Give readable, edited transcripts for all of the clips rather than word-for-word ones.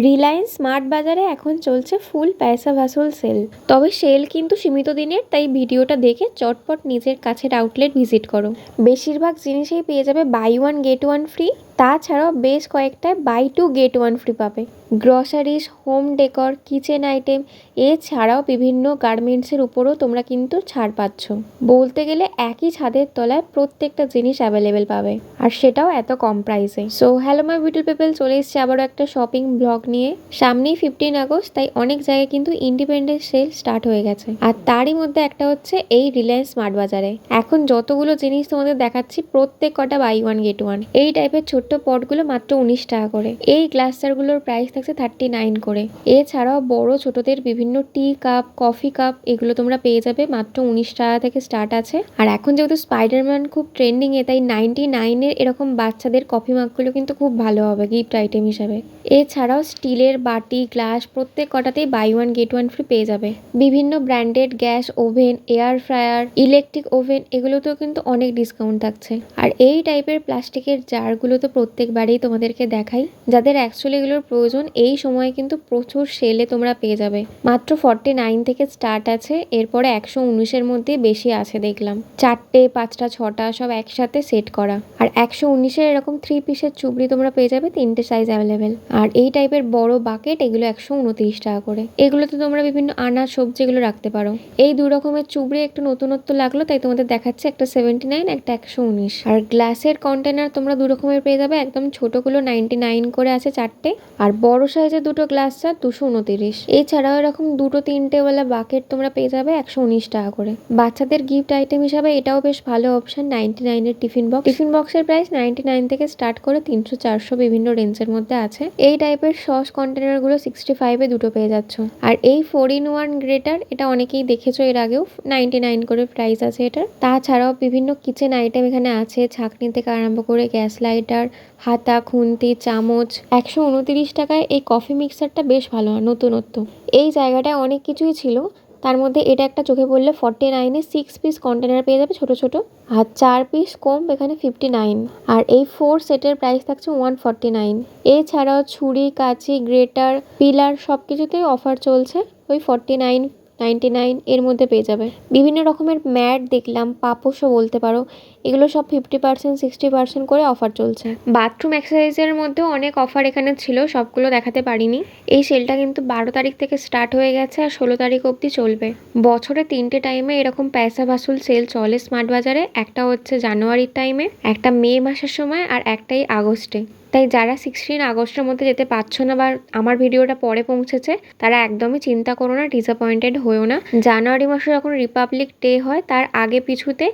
Reliance smart বাজারে এখন চলছে ফুল পয়সা ভাসুল সেল। তবে সেল কিন্তু সীমিত দিনের, তাই ভিডিওটা দেখে চটপট নিজের কাছের আউটলেট ভিজিট করো। বেশিরভাগ জিনিসেই পেয়ে যাবে buy one get one free. তাছাড়াও বেশ কয়েকটায় buy two get one free পাবে। Groceries, home decor, kitchen item এছাড়াও বিভিন্ন গার্মেন্টসের উপরও তোমরা কিন্তু ছাড় পাচ্ছ। বলতে গেলে একই ছাদের তলায় প্রত্যেকটা জিনিস অ্যাভেলেবেল পাবে, আর সেটাও এত কম প্রাইসে। So hello my beauty people, চলে এসেছি আবারও একটা শপিং ব্লগ নিয়ে। সামনেই 15 আগস্ট, তাই অনেক জায়গায় কিন্তু ইন্ডিপেন্ডেন্স সেল স্টার্ট হয়ে গেছে। আর তারই মধ্যে একটা হচ্ছে এই রিলায়েন্স স্মার্ট বাজারে। এখন যতগুলো জিনিস তোমাদের দেখাচ্ছি প্রত্যেক কটা বাই ওয়ান গেট ওয়ান। এই টাইপের ছোট্ট পটগুলো মাত্র 19 টাকা করে। এই গ্লাস জারগুলোর প্রাইস থাকছে 39 করে। এছাড়াও বড় ছোটদের বিভিন্ন টি কাপ, কফি কাপ এগুলো তোমরা পেয়ে যাবে মাত্র 19 টাকা থেকে স্টার্ট আছে। আর এখন যেহেতু স্পাইডারম্যান খুব ট্রেন্ডিং এ, তাই 99 এরকম বাচ্চাদের কফি মাগগুলো কিন্তু খুব ভালো হবে গিফট আইটেম হিসাবে। এছাড়াও স্টিলের বাটি, গ্লাস প্রত্যেক কটাতেই buy one get one free পেয়ে যাবে। বিভিন্ন branded gas oven, air fryer, electric oven এগুলোতেও কিন্তু অনেক ডিসকাউন্ট থাকছে। আর এই টাইপের প্লাস্টিকের জারগুলো তো প্রত্যেকবারেই তোমাদেরকে দেখাই, যাদের অ্যাকচুয়ালি এগুলোর প্রয়োজন এই সময় কিন্তু প্রচুর সেলে তোমরা পেয়ে যাবে। মাত্র 49 থেকে স্টার্ট আছে, এরপরে 119-এর মধ্যে বেশি আছে দেখলাম। 4টে, 5টা, 6টা সব একসাথে সেট করা। আর 119-এর এরকম 3 পিসের চুবড়ি তোমরা পেয়ে যাবে 3টে সাইজ অ্যাভেলেবেল। আর এই টাইপের বড় বাকেট এগুলো 129 টাকা করে। এগুলোতে তোমরা বিভিন্ন আনাজ সবজি এগুলো রাখতে পারো। এই দু রকমের চুবড়ি একটু নতুনত্ব লাগলো, তাই তোমাদের দেখাচ্ছে। একটা 79, একটা 119। আর গ্লাসের কন্টেনার তোমরা দু রকমের পেয়ে যাবে। একদম ছোটগুলো 99 করে আছে 4টে, আর বড় সাইজের দুটো গ্লাস জার 229। এছাড়াও এরকম 2-3টে ওয়ালা বাকেট তোমরা পেয়ে যাবে 119 টাকা করে। বাচ্চাদের গিফট আইটেম হিসাবে এটাও বেশ ভালো অপশন। 99-এর টিফিন বক্স। টিফিন বক্সের প্রাইস 99 থেকে স্টার্ট করে 300-400 বিভিন্ন রেঞ্জের মধ্যে আছে। এই টাইপের সস কন্টেনার গুলো 65-এ দুটো পেয়ে যাচ্ছ। আর এই 4-in-1 গ্রেটার, এটা অনেকেই দেখেছো এর আগেও, 99 করে প্রাইস আছে এটার। তাছাড়াও বিভিন্ন কিচেন আইটেম এখানে আছে, ছাঁকনি থেকে আরম্ভ করে গ্যাস লাইটার, হাতা, খুন্তি, চামচ। 129 টাকায় এই কফি মিক্সারটা বেশ ভালো, নতুনত্ব। এই জায়গাটায় অনেক কিছুই ছিল, তার মধ্যে এটা একটা চোখে পড়লে 49-এ 6 পিস কন্টেনার পেয়ে যাবে ছোট ছোট। আর 4 পিস কম এখানে 59। আর এই 4 সেটের প্রাইস থাকছে 149। এছাড়াও ছুরি, কাঁচি, গ্রেটার, পিলার সবকিছুতেই অফার চলছে। ওই 49, 99 এর মধ্যে পেয়ে যাবে। বিভিন্ন রকমের ম্যাট দেখলাম, পাপোশও বলতে পারো, এগুলো সব 50%, 60% করে অফার চলছে। বাথরুম অ্যাক্সেসরিজের মধ্যেও অনেক অফার এখানে ছিল, সবগুলো দেখাতে পারিনি। এই সেলটা কিন্তু 12 তারিখ থেকে স্টার্ট হয়ে গেছে আর 16 তারিখ অবধি চলবে। বছরে 3টে টাইমে এরকম পয়সা ভাসুল সেল চলে স্মার্ট বাজারে। একটা হচ্ছে জানুয়ারির টাইমে, একটা মে মাসের সময়, আর একটাই আগস্টে। তাই যারা 16 আগস্টের মধ্যে যেতে পারছো না বা আমার ভিডিওটা পরে পৌঁছেছে, তারা একদমই চিন্তা করো না, ডিসঅ্যাপয়েন্টেড হয়েও না। জানুয়ারি মাসে যখন রিপাবলিক ডে হয় তার আগে পিছুতে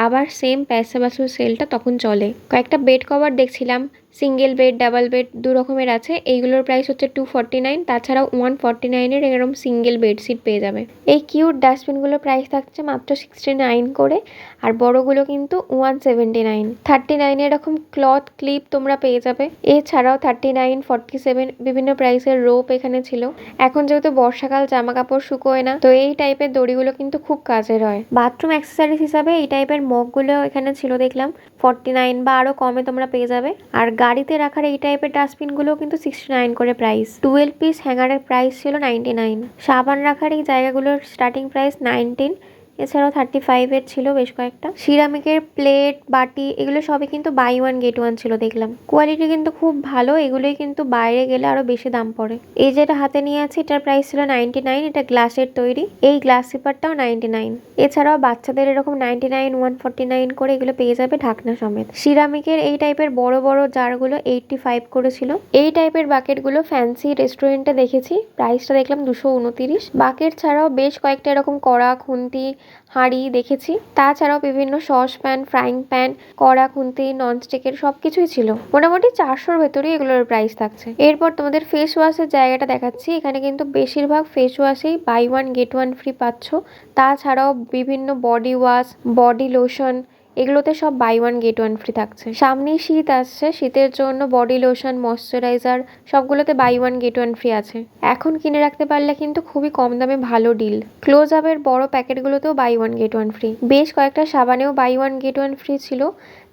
আবার সেম পয়সা ভাসুল সেলটা তখন চলে। কয়েকটা বেড কভার দেখছিলাম, সিঙ্গেল বেড, ডাবল বেড দু রকমের আছে। এইগুলোর প্রাইস হচ্ছে 249। তাছাড়াও 149-এর এরকম সিঙ্গেল বেডশিট পেয়ে যাবে। এই কিউট ডাস্টবিনগুলোর প্রাইস থাকছে মাত্র 69 করে, আর বড়গুলো কিন্তু 179। 39 এরকম ক্লথ ক্লিপ তোমরা পেয়ে যাবে। এছাড়াও 39, 47 বিভিন্ন প্রাইসের রোপ এখানে ছিল। এখন যেহেতু বর্ষাকাল, জামা কাপড় শুকোয় না, তো এই টাইপের দড়িগুলো কিন্তু খুব কাজের হয়। বাথরুম অ্যাক্সেসরিজ হিসাবে এই টাইপের মগগুলো এখানে ছিল দেখলাম, 49 বা আরো কমে তোমরা পেয়ে যাবে। আর গাড়িতে রাখার এই টাইপের ডাস্টবিনগুলো কিন্তু 69 করে প্রাইস। 12 পিস হ্যাঙ্গারের প্রাইস ছিল 99। সাবান রাখার এই জায়গাগুলোর স্টার্টিং প্রাইস 19। এছাড়াও 35-এর ছিল বেশ কয়েকটা। সিরামিকের প্লেট, বাটি এগুলো সবই কিন্তু বাই ওয়ান গেট ওয়ান ছিল দেখলাম। কোয়ালিটি কিন্তু খুব ভালো, এগুলোই কিন্তু বাইরে গেলে আরো বেশি দাম পড়ে। এই যেটা হাতে নিয়ে আছে এটার প্রাইস ছিল 99। এটা গ্লাসের তৈরি। এই গ্লাস সিপারটাও 99। এছাড়াও বাচ্চাদের এরকম 99, 149 করে এগুলো পেয়ে যাবে ঢাকনা সমেত। সিরামিকের এই টাইপের বড় বড় জারগুলো 85 করেছিল। এই টাইপের বাকেটগুলো ফ্যান্সি রেস্টুরেন্টে দেখেছি, প্রাইসটা দেখলাম 229। বাকেট ছাড়াও বেশ কয়েকটা এরকম কড়া, খুন্তি, হাঁড়ি দেখেছি। তাছাড়াও বিভিন্ন সসপ্যান, ফ্রাইং প্যান, কড়া, খুন্তি, ননস্টিকের সবকিছুই ছিল। মোটামুটি 400-র ভেতরেই এগুলোর প্রাইস থাকছে। এরপর তোমাদের ফেস ওয়াশের জায়গাটা দেখাচ্ছি। এখানে কিন্তু বেশিরভাগ ফেস ওয়াশেই buy one get one free পাচ্ছ। তাছাড়াও বিভিন্ন বডি ওয়াশ, বডি লোশন এগুলোতে সব buy one get one free থাকছে। সামনেই শীত আসছে, শীতের জন্য বডি লোশন, ময়শ্চারাইজার সবগুলোতে buy one get one free আছে। এখন কিনে রাখতে পারলে কিন্তু খুবই কম দামে ভালো ডিল। ক্লোজ আপের বড় প্যাকেটগুলোতেও buy one get one free. বেশ কয়েকটা সাবানেও buy one get one free ছিল।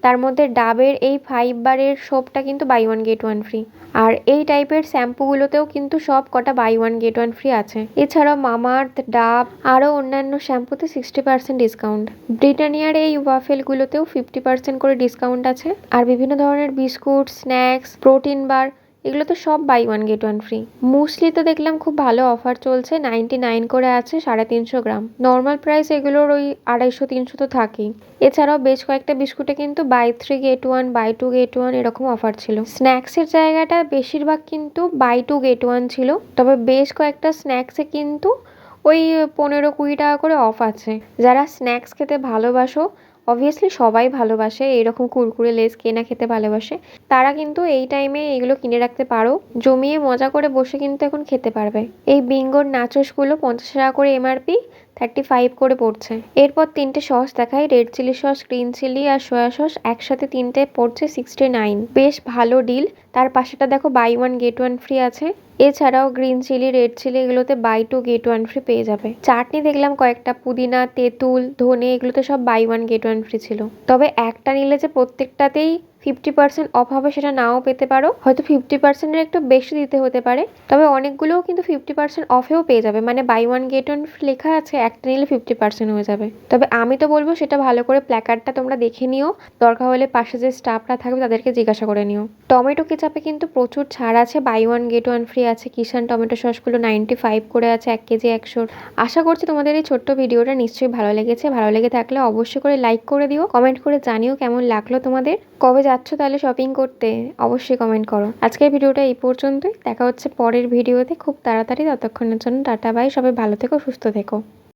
তার মধ্যে ডাবের এই 5 বারের সোপটা কিন্তু buy one get one free. আর এই টাইপের শ্যাম্পুগুলোতেও কিন্তু সব কটা buy one get one free আছে। এছাড়াও মামাআর্থ, ডাব আরও অন্যান্য শ্যাম্পুতে 60% ডিসকাউন্ট। ব্রিটানিয়ার এই ওয়াফেলগুলোতেও 50% করে ডিসকাউন্ট আছে। আর বিভিন্ন ধরনের বিস্কুট, স্ন্যাক্স, প্রোটিন বার এগুলো তো সব buy one get one free. মুসলি তো দেখলাম খুব ভালো অফার চলছে, 99 করে আছে 350 গ্রাম। নর্মাল প্রাইস এগুলোর ওই 250-300 তো থাকেই। এছাড়াও বেশ কয়েকটা বিস্কুটে কিন্তু বাই 3 গেট 1, বাই 2 গেট 1 এরকম অফার ছিল। স্ন্যাক্সের জায়গাটা বেশিরভাগ কিন্তু বাই 2 গেট 1 ছিল, তবে বেশ কয়েকটা স্ন্যাক্সে কিন্তু ওই 15-20 টাকা করে অফ আছে। যারা স্ন্যাক্স খেতে ভালোবাসো, অবভিয়াসলি সবাই ভালোবাসে এরকম কুরকুরে লেস কেনা খেতে ভালোবাসে, তারা কিন্তু এই টাইমে এগুলো কিনে রাখতে পারো, জমিয়ে মজা করে বসে কিন্তু এখন খেতে পারবে। এই বিঙ্গোর নাচোসগুলো 50 টাকা করে এমআরপি, 35 করে পড়ছে। এরপর 3টে সস দেখাই, red chilli sauce, green chilli আর সয়া সস একসাথে 3টে পড়ছে 69। বেশ ভালো ডিল। তার পাশেটা দেখো buy one get one free আছে। এছাড়াও গ্রিন চিলি, রেড চিলি এগুলোতে বাই 2 গেট 1 ফ্রি পেয়ে যাবে। চাটনি দেখলাম কয়েকটা, পুদিনা, তেঁতুল, ধনে এগুলোতে সব বাই 1 গেট 1 ফ্রি ছিল। তবে একটা নিলে যে প্রত্যেকটাতেই 50% অফ হবে সেটা নাও পেতে পারো, হয়তো 50%-এর একটু বেশি দিতে হতে পারে। তবে অনেকগুলোও কিন্তু 50% অফেও পেয়ে যাবে, মানে বাই 1 গেট 1 ফ্রি লেখা আছে, একটা নিলে 50% হয়ে যাবে। তবে আমি তো বলবো সেটা ভালো করে প্ল্যাকার্ডটা তোমরা দেখে নিও, দরকার হলে পাশে যে স্টাফরা থাকবে তাদেরকে জিজ্ঞাসা করে নিও। টমেটো কেচাপে কিন্তু প্রচুর ছাড় আছে, বাই 1 গেট 1 ফ্রি আছে। কিষান টমেটো সসগুলো 95 করে আছে 1 কেজি 100। আশা করছি তোমাদের এই ছোট্ট ভিডিওটা নিশ্চয়ই ভালো লেগেছে। ভালো লেগে থাকলে অবশ্যই করে লাইক করে দিও, কমেন্ট করে জানিও কেমন লাগলো তোমাদের। কবে যাচ্ছ তাহলে শপিং করতে অবশ্যই কমেন্ট করো। আজকের ভিডিওটা এই পর্যন্তই, দেখা হচ্ছে পরের ভিডিওতে খুব তাড়াতাড়ি। ততক্ষণের জন্য টাটা বাই, সবাই ভালো থেকো, সুস্থ থেকো।